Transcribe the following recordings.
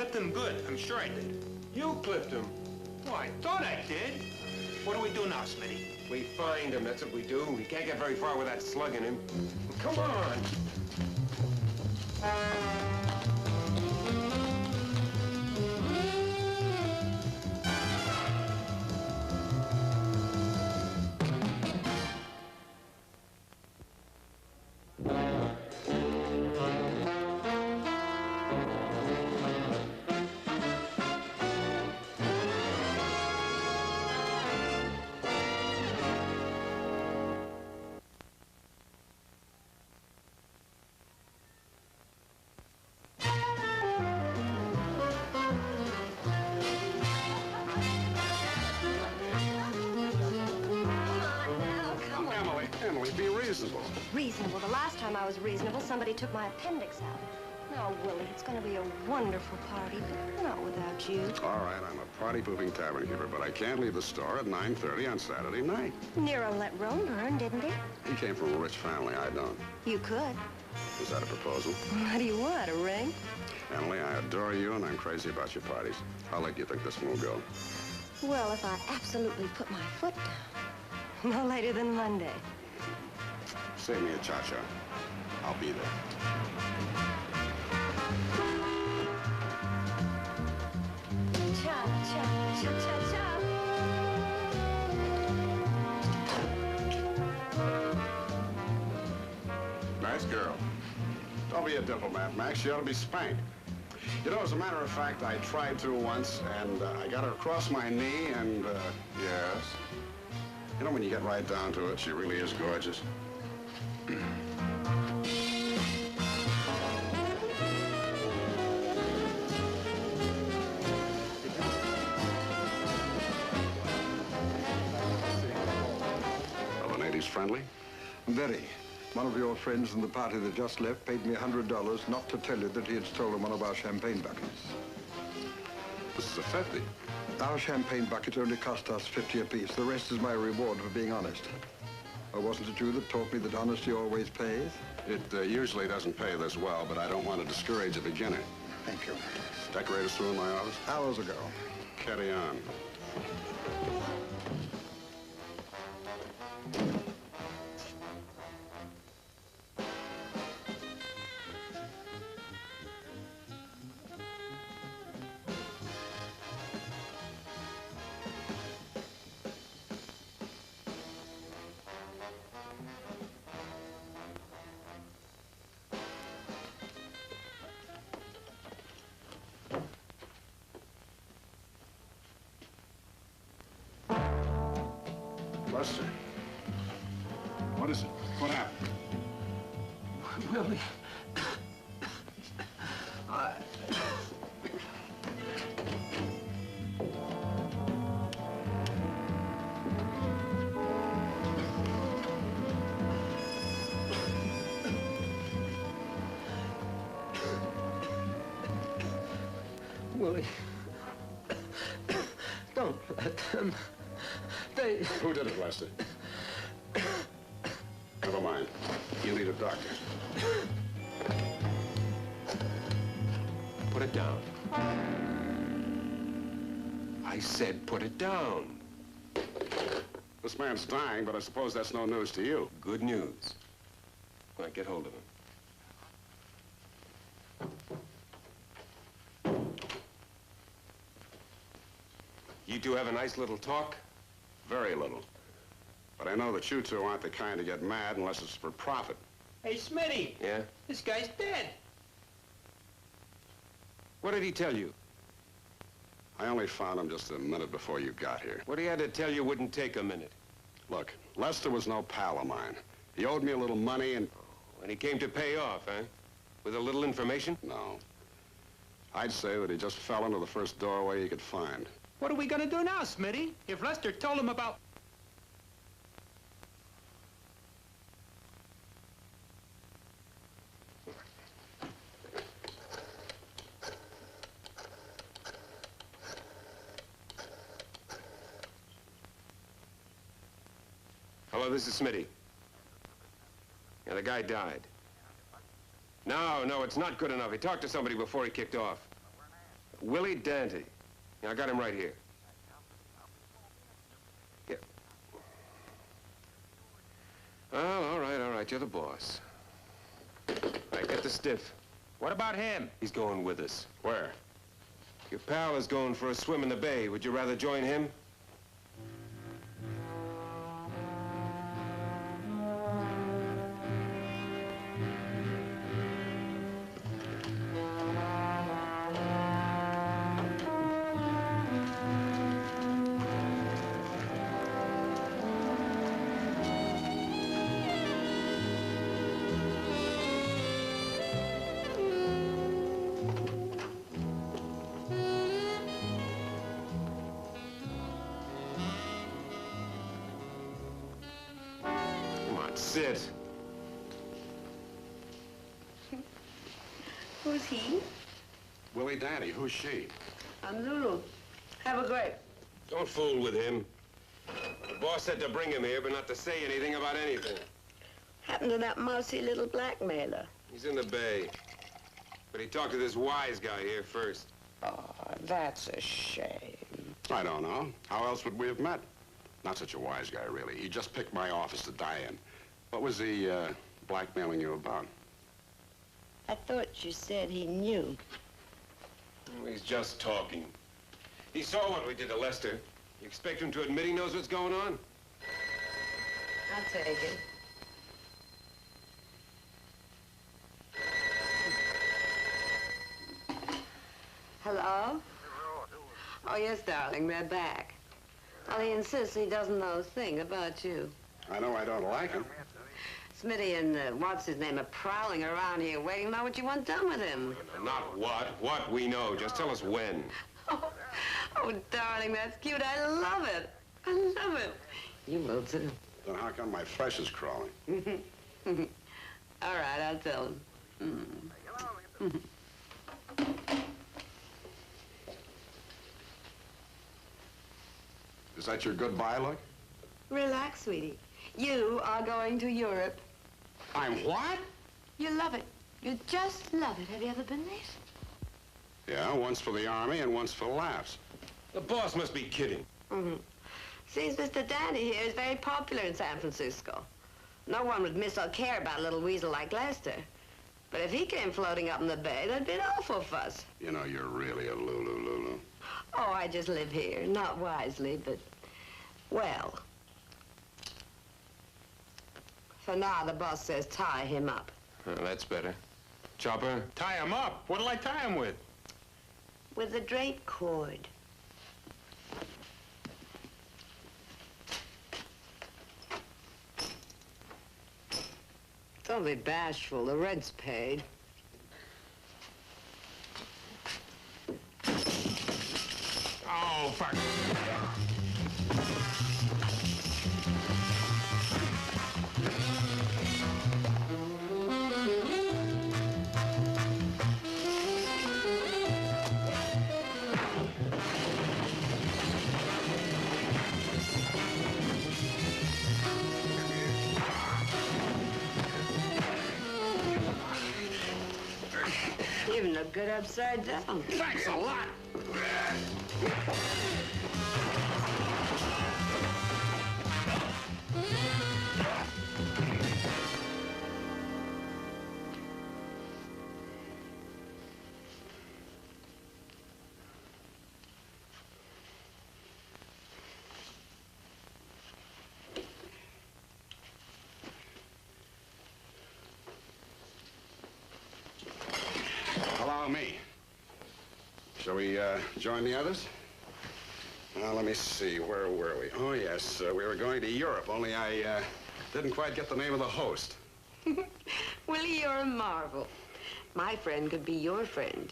clipped him good. I'm sure I did. You clipped him. Well, I thought I did. What do we do now, Smitty? We find him, that's what we do. We can't get very far with that slug in him. Come on! Be reasonable. Reasonable? The last time I was reasonable, somebody took my appendix out. Now, Willie, it's going to be a wonderful party, but not without you. All right, I'm a party-pooping tavern keeper, but I can't leave the store at 9:30 on Saturday night. Nero let Rome burn, didn't he? He came from a rich family. I don't. You could. Is that a proposal? What do you want, a ring? Emily, I adore you, and I'm crazy about your parties. How late do you think this one will go? Well, if I absolutely put my foot down, no later than Monday. Save me a cha-cha. I'll be there. Cha-cha-cha-cha-cha. Nice girl. Don't be a diplomat, Max. You ought to be spanked. You know, as a matter of fact, I tried to once, and I got her across my knee, and, yes. You know, when you get right down to it, she really is gorgeous. Are the natives friendly? Very. One of your friends in the party that just left paid me $100 not to tell you that he had stolen one of our champagne buckets. This is a 50. Our champagne buckets only cost us 50 apiece. The rest is my reward for being honest. Or wasn't it you that taught me that honesty always pays? It usually doesn't pay this well, but I don't want to discourage a beginner. Thank you. Decorators through in my office? Hours ago. Carry on. Lester, what is it? What happened? Willie, Willie, don't let them. Who did it, Lester? Never mind. You need a doctor. Put it down. I said put it down. This man's dying, but I suppose that's no news to you. Good news. All right, get hold of him. You two have a nice little talk? Very little. But I know that you two aren't the kind to get mad unless it's for profit. Hey, Smitty. Yeah? This guy's dead. What did he tell you? I only found him just a minute before you got here. What he had to tell you wouldn't take a minute. Look, Lester was no pal of mine. He owed me a little money and... And he came to pay off, huh? With a little information? No. I'd say that he just fell into the first doorway he could find. What are we gonna do now, Smitty? If Lester told him about... Hello, this is Smitty. Yeah, the guy died. No, it's not good enough. He talked to somebody before he kicked off. Willie Dante. Yeah, I got him right here. Yeah. Oh, all right, you're the boss. All right, get the stiff. What about him? He's going with us. Where? Your pal is going for a swim in the bay. Would you rather join him? Sit. Who's he? Willie Dante. Who's she? I'm Lulu. Have a grape. Don't fool with him. The boss said to bring him here, but not to say anything about anything. Happened to that mousy little blackmailer. He's in the bay. But he talked to this wise guy here first. Oh, that's a shame. I don't know. How else would we have met? Not such a wise guy, really. He just picked my office to die in. What was he blackmailing you about? I thought you said he knew. Oh, he's just talking. He saw what we did to Lester. You expect him to admit he knows what's going on? I'll take it. Hello? Oh, yes, darling, they're back. Well, he insists he doesn't know a thing about you. I know I don't like him. Smitty and what's his name are prowling around here waiting to know what you want done with him. Not what we know. Just tell us when. Oh, darling, that's cute. I love it. I love it. You will, too. Then how come my flesh is crawling? All right, I'll tell him. Is that your goodbye look? Relax, sweetie. You are going to Europe. I'm what? You love it. You just love it. Have you ever been there? Yeah, once for the Army and once for laughs. The boss must be kidding. Seems Mr. Dandy here is very popular in San Francisco. No one would miss or care about a little weasel like Lester. But if he came floating up in the bay, there'd be an awful fuss. You know, you're really a Lulu. Oh, I just live here. Not wisely, but, well. For now, the boss says tie him up. Oh, that's better. Chopper? Tie him up? What'll I tie him with? With the drape cord. Don't be bashful. The rent's paid. Oh, fuck. You even look good upside down. Thanks a lot. Allow me. Shall we join the others? Let me see. Where were we? Oh, yes. We were going to Europe, only I didn't quite get the name of the host. Willie, you're a marvel. My friend could be your friend.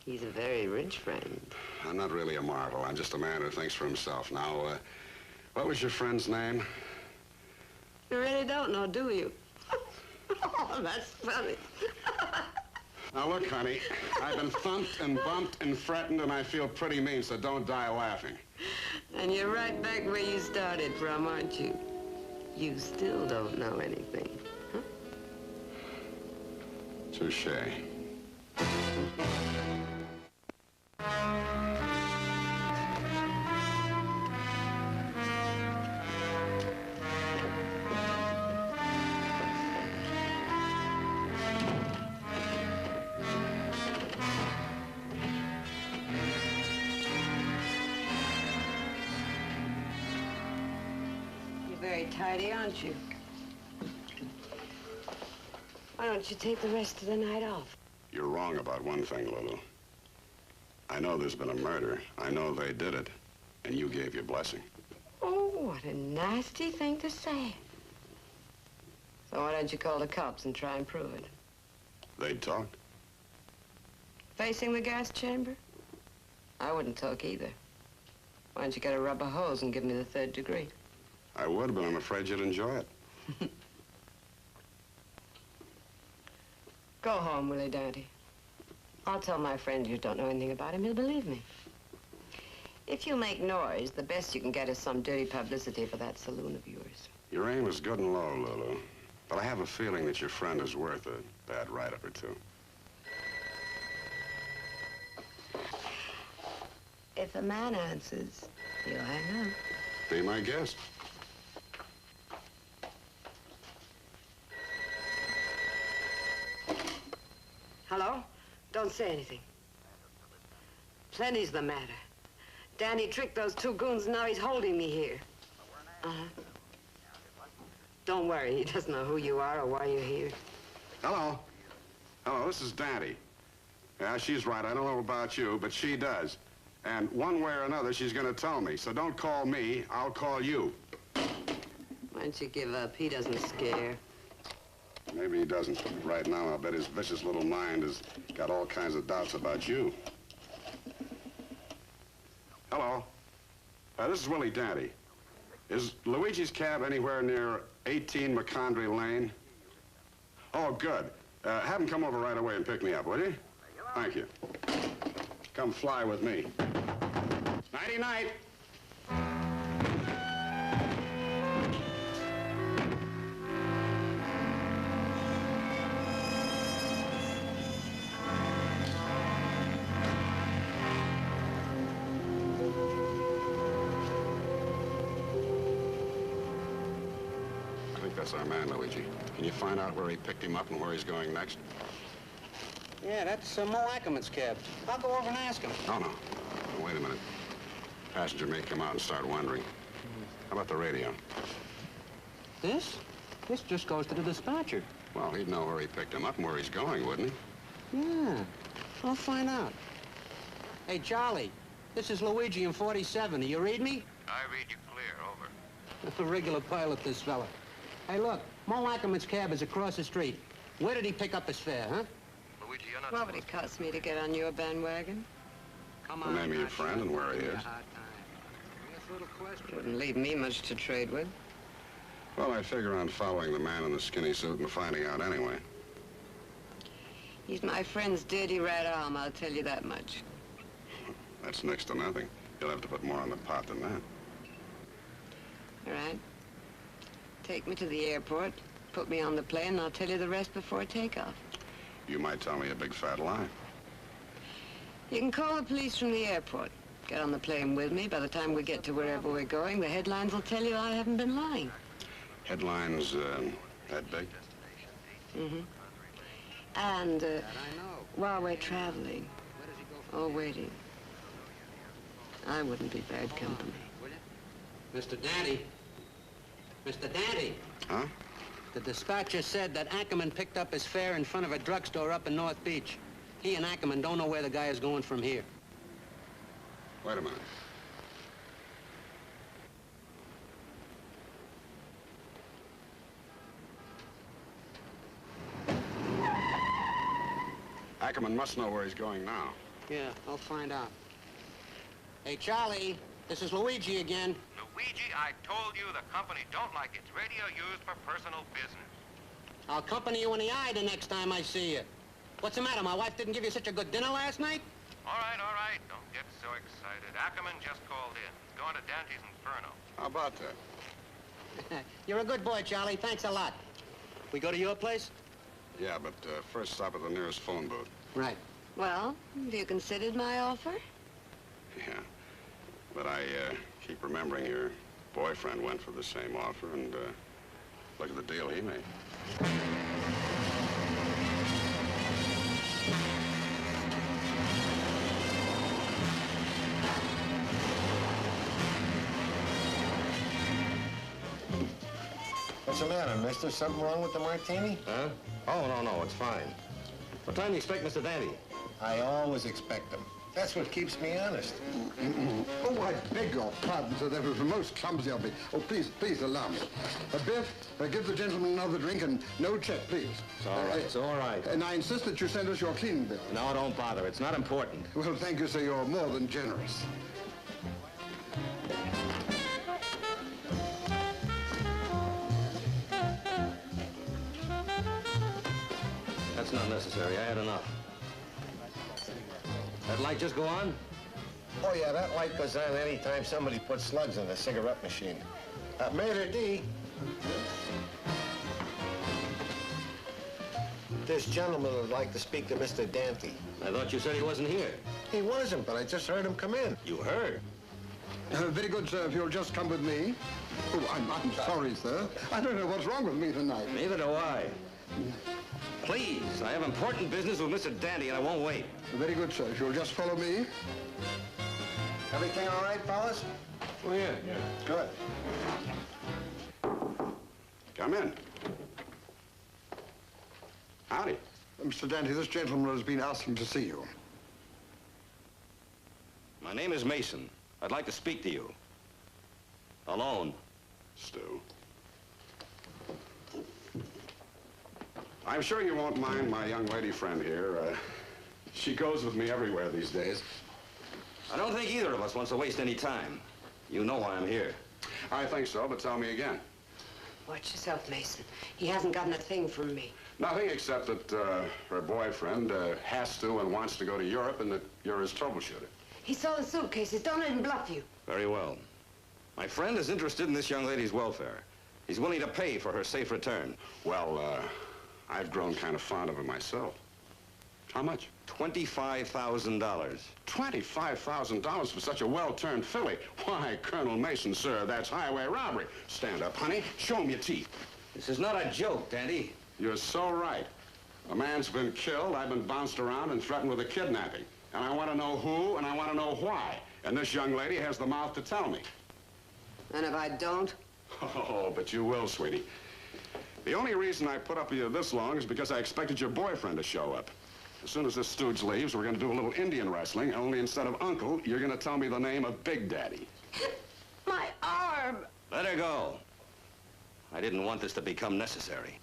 He's a very rich friend. I'm not really a marvel. I'm just a man who thinks for himself. Now, what was your friend's name? You really don't know, do you? Oh, that's funny. Now, look, honey, I've been thumped and bumped and threatened, and I feel pretty mean, so don't die laughing. And you're right back where you started from, aren't you? You still don't know anything, huh? Touché. very tidy, aren't you? Why don't you take the rest of the night off? You're wrong about one thing, Lulu. I know there's been a murder. I know they did it. And you gave your blessing. Oh, what a nasty thing to say. So why don't you call the cops and try and prove it? They'd talked. Facing the gas chamber? I wouldn't talk either. Why don't you get a rubber hose and give me the 3rd degree? I would, but I'm afraid you'd enjoy it. Go home, Willie Dante. I'll tell my friend you don't know anything about him. He'll believe me. If you make noise, the best you can get is some dirty publicity for that saloon of yours. Your aim is good and low, Lulu. But I have a feeling that your friend is worth a bad write-up or two. If a man answers, you'll hang up. Be my guest. Hello? Don't say anything. Plenty's the matter. Danny tricked those 2 goons, and now he's holding me here. Uh-huh. Don't worry, he doesn't know who you are or why you're here. Hello. Hello, this is Danny. Yeah, she's right. I don't know about you, but she does. And one way or another, she's going to tell me. So don't call me. I'll call you. Why don't you give up? He doesn't scare. Maybe he doesn't. Right now, I'll bet his vicious little mind has got all kinds of doubts about you. Hello. This is Willie Dante. Is Luigi's cab anywhere near 18 McCondry Lane? Oh, good. Have him come over right away and pick me up, will you? Thank you. Come fly with me. Nighty-night. That's our man, Luigi. Can you find out where he picked him up and where he's going next? Yeah, that's Mo Ackerman's cab. I'll go over and ask him. No, no. Wait a minute. Passenger may come out and start wondering. How about the radio? This? This just goes to the dispatcher. Well, he'd know where he picked him up and where he's going, wouldn't he? Yeah, I'll find out. Hey, Charlie, this is Luigi in 47. Do you read me? I read you clear, over. A regular pilot, this fella. Hey, look, Mo Ackerman's cab is across the street. Where did he pick up his fare, huh? Luigi, you're not What would it cost me to get on your bandwagon? Come The name of your friend and where he is. Wouldn't leave me much to trade with. Well, I figure on following the man in the skinny suit and finding out anyway. He's my friend's dirty rat arm, I'll tell you that much. That's next to nothing. You'll have to put more on the pot than that. All right? Take me to the airport, put me on the plane, and I'll tell you the rest before takeoff. You might tell me a big fat lie. You can call the police from the airport. Get on the plane with me. By the time we get to wherever we're going, the headlines will tell you I haven't been lying. Headlines, that big? Mm-hmm. And, while we're traveling, or waiting, I wouldn't be bad company. Mr. Dante. Mr. Dante. Huh? The dispatcher said that Ackerman picked up his fare in front of a drugstore up in North Beach. He and Ackerman don't know where the guy is going from here. Wait a minute. Ackerman must know where he's going now. Yeah, I'll find out. Hey, Charlie, this is Luigi again. Luigi, I told you the company don't like its radio used for personal business. I'll accompany you in the eye the next time I see you. What's the matter? My wife didn't give you such a good dinner last night? All right, all right. Don't get so excited. Ackerman just called in. He's going to Dante's Inferno. How about that? You're a good boy, Charlie. Thanks a lot. We go to your place? Yeah, but first stop at the nearest phone booth. Right. Well, have you considered my offer? Yeah. But I keep remembering your boyfriend went for the same offer, and look at the deal he made. What's the matter, mister? Something wrong with the martini? Huh? Oh, no, it's fine. What time do you expect Mr. Danty? I always expect them. That's what keeps me honest. Oh, I beg your pardon, sir. That was most clumsy of me. Oh, please allow me. Biff, give the gentleman another drink and no check, please. It's all right, it's all right. And I insist that you send us your cleaning bill. No, don't bother. It's not important. Well, thank you, sir. You're more than generous. That's not necessary. I had enough. That light just go on? Oh, yeah, that light goes on anytime somebody puts slugs in the cigarette machine. Mater D. This gentleman would like to speak to Mr. Dante. I thought you said he wasn't here. He wasn't, but I just heard him come in. You heard? Very good, sir. If you'll just come with me. Oh, I'm sorry, sir. I don't know what's wrong with me tonight. Neither do I. Please, I have important business with Mr. Danty, and I won't wait. Very good, sir. If you'll just follow me. Everything all right, fellas? Oh, yeah. Good. Come in. Howdy. Mr. Danty, this gentleman has been asking to see you. My name is Mason. I'd like to speak to you. Alone. Stu. I'm sure you won't mind my young lady friend here. She goes with me everywhere these days. I don't think either of us wants to waste any time. You know why I'm here. I think so, but tell me again. Watch yourself, Mason. He hasn't gotten a thing from me. Nothing except that her boyfriend has to and wants to go to Europe and that you're his troubleshooter. He saw the suitcases. Don't let him bluff you. Very well. My friend is interested in this young lady's welfare. He's willing to pay for her safe return. Well, I've grown kind of fond of her myself. How much? $25,000. $25,000 for such a well-turned filly? Why, Colonel Mason, sir, that's highway robbery. Stand up, honey. Show 'em your teeth. This is not a joke, Danty. You're so right. A man's been killed, I've been bounced around and threatened with a kidnapping. And I want to know who, and I want to know why. And this young lady has the mouth to tell me. And if I don't? Oh, but you will, sweetie. The only reason I put up with you this long is because I expected your boyfriend to show up. As soon as this stooge leaves, we're going to do a little Indian wrestling, only instead of Uncle, you're going to tell me the name of Big Daddy. My arm! Let her go. I didn't want this to become necessary.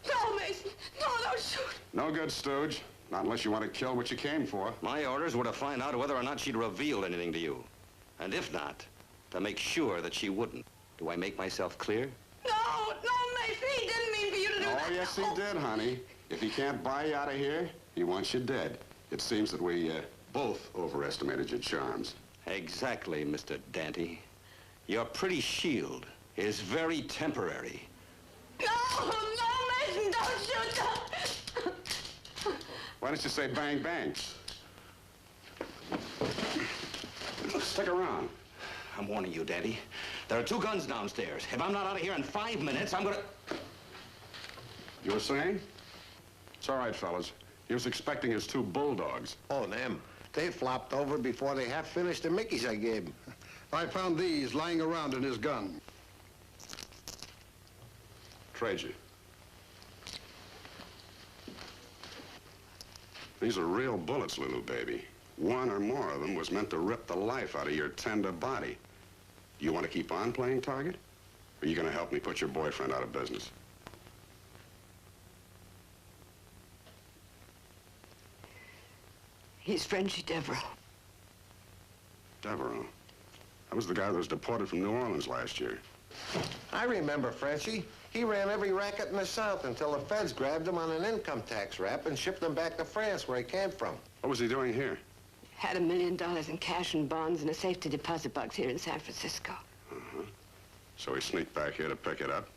No, Mason! No, don't shoot! No good, stooge. Not unless you want to kill what you came for. My orders were to find out whether or not she'd revealed anything to you. And if not, to make sure that she wouldn't. Do I make myself clear? No, Mason! He didn't mean for you to do that! Oh, yes, he did, honey. If he can't buy you out of here, he wants you dead. It seems that we both overestimated your charms. Exactly, Mr. Danty. Your pretty shield is very temporary. No, Mason, don't shoot! Why don't you say bang, bang? Stick around. I'm warning you, Danty. There are 2 guns downstairs. If I'm not out of here in 5 minutes, I'm gonna... You were saying? It's all right, fellas. He was expecting his 2 bulldogs. Oh, them. They flopped over before they half finished the Mickeys I gave him. I found these lying around in his gun. Trade you. These are real bullets, Lulu, baby. 1 or more of them was meant to rip the life out of your tender body. You want to keep on playing target? Or are you going to help me put your boyfriend out of business? He's Frenchy Devereaux. Devereaux. That was the guy that was deported from New Orleans last year. I remember Frenchie. He ran every racket in the South until the feds grabbed him on an income tax rap and shipped him back to France, where he came from. What was he doing here? Had $1 million in cash and bonds and a safety deposit box here in San Francisco. Uh-huh. So he sneaked back here to pick it up.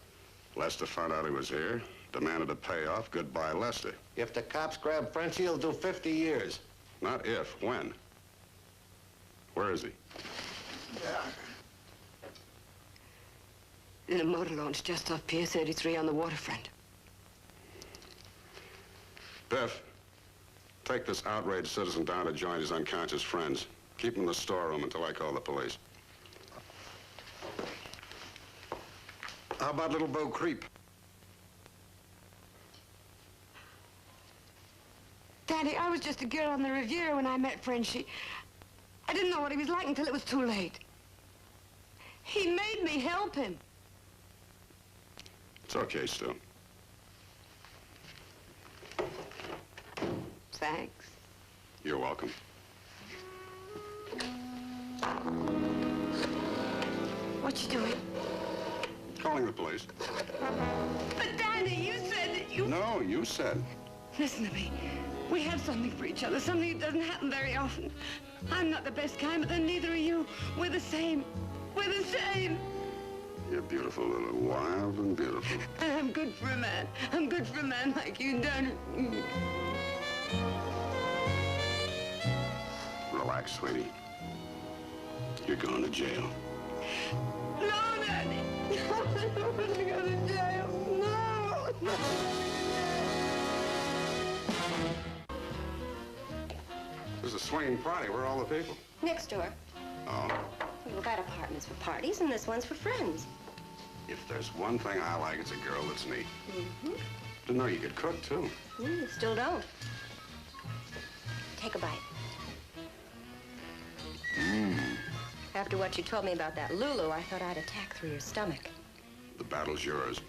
Lester found out he was here, demanded a payoff. Goodbye, Lester. If the cops grab Frenchie, he'll do 50 years. Not if, when. Where is he? In a motor launch just off Pier 33 on the waterfront. Biff, take this outraged citizen down to join his unconscious friends. Keep him in the storeroom until I call the police. How about little Bo Creep? Daddy, I was just a girl on the Riviera when I met Frenchie. I didn't know what he was like until it was too late. He made me help him. It's okay, Stu. Thanks. You're welcome. What you doing? Calling the police. But Daddy, you said that you... No, you said. Listen to me. We have something for each other, something that doesn't happen very often. I'm not the best kind, but then neither are you. We're the same. We're the same. You're beautiful, little wild and beautiful. And I'm good for a man. I'm good for a man like you, darn it. Relax, sweetie. You're going to jail. No, Daddy. No, I don't want to go to jail. No. This is a swinging party. Where are all the people? Next door. Oh. We've got apartments for parties, and this one's for friends. If there's one thing I like, it's a girl that's neat. Mm-hmm. Didn't know you could cook, too. You still don't. Take a bite. Mmm. After what you told me about that Lulu, I thought I'd attack through your stomach. The battle's yours.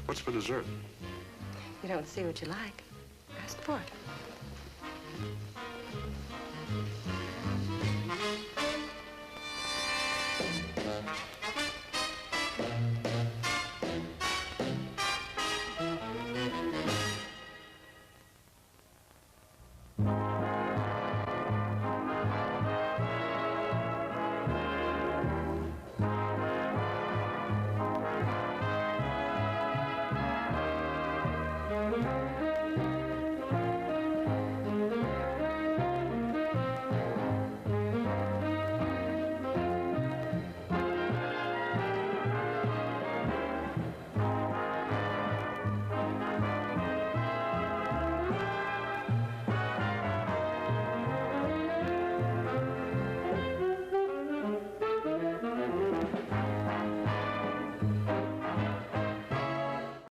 What's for dessert? You don't see what you like. Ask for it.